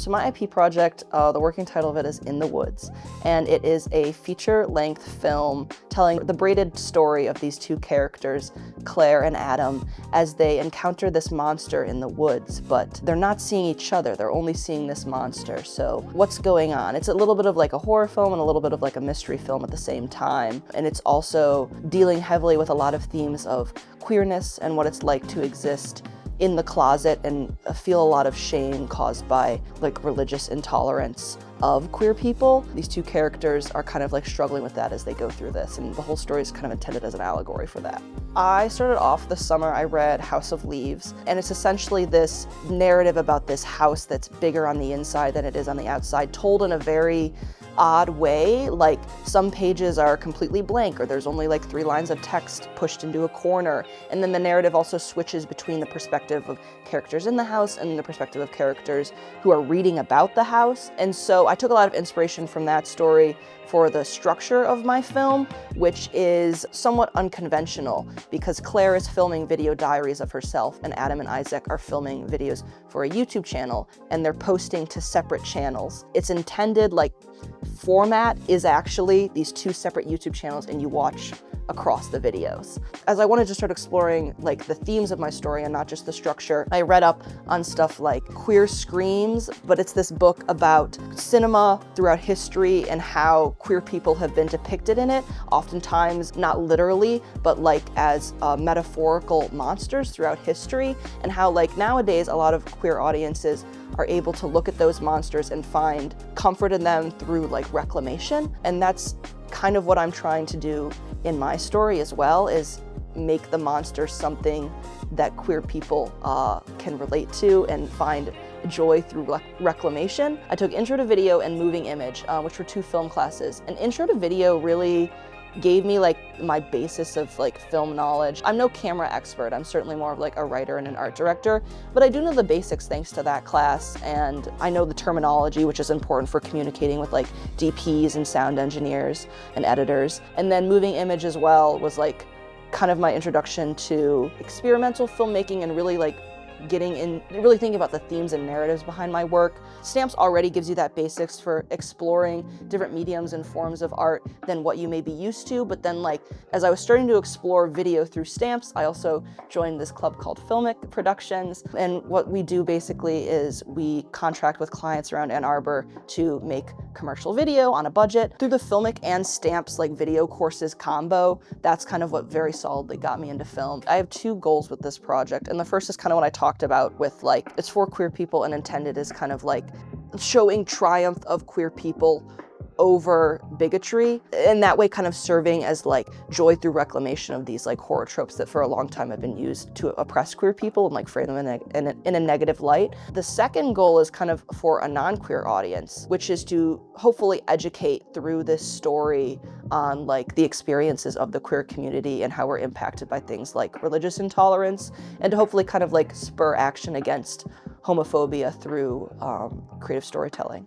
So my IP project, the working title of it is In the Woods, and it is a feature-length film telling the braided story of these two characters, Claire and Adam, as they encounter this monster in the woods, but they're not seeing each other, they're only seeing this monster. So what's going on? It's a little bit of like a horror film and a little bit of like a mystery film at the same time, and it's also dealing heavily with a lot of themes of queerness and what it's like to exist in the closet and feel a lot of shame caused by like religious intolerance of queer people. These two characters are kind of like struggling with that as they go through this, and the whole story is kind of intended as an allegory for that. I started off this summer, I read House of Leaves, and it's essentially this narrative about this house that's bigger on the inside than it is on the outside, told in a very odd way. Like some pages are completely blank, or there's only like 3 lines of text pushed into a corner. And then the narrative also switches between the perspective of characters in the house and the perspective of characters who are reading about the house. And so I took a lot of inspiration from that story for the structure of my film, which is somewhat unconventional because Claire is filming video diaries of herself and Adam and Isaac are filming videos for a YouTube channel, and they're posting to separate channels. It's intended like format is actually these 2 separate YouTube channels and you watch across the videos. As I wanted to start exploring like the themes of my story and not just the structure, I read up on stuff like queer screams, but it's this book about cinema throughout history and how queer people have been depicted in it, oftentimes not literally, but like as metaphorical monsters throughout history, and how like nowadays a lot of queer audiences are able to look at those monsters and find comfort in them through like reclamation. And that's kind of what I'm trying to do in my story as well, is make the monster something that queer people can relate to and find joy through reclamation. I took Intro to Video and Moving Image, which were 2 film classes. And Intro to Video really gave me like my basis of like film knowledge. I'm no camera expert, I'm certainly more of like a writer and an art director, but I do know the basics thanks to that class, and I know the terminology, which is important for communicating with like DPs and sound engineers and editors. And then Moving Image as well was like kind of my introduction to experimental filmmaking and really like really thinking about the themes and narratives behind my work. Stamps already gives you that basics for exploring different mediums and forms of art than what you may be used to, but then like as I was starting to explore video through stamps, I also joined this club called Filmic Productions, and what we do basically is we contract with clients around Ann Arbor to make commercial video on a budget. Through the Filmic and stamps like video courses combo, that's kind of what very solidly got me into film. I have 2 goals with this project, and the first is kind of what I talked about with like, it's for queer people and intended as kind of like showing triumph of queer people over bigotry, and that way kind of serving as like joy through reclamation of these like horror tropes that for a long time have been used to oppress queer people and like frame them in a negative light. The second goal is kind of for a non-queer audience, which is to hopefully educate through this story on like the experiences of the queer community and how we're impacted by things like religious intolerance, and to hopefully kind of like spur action against homophobia through creative storytelling.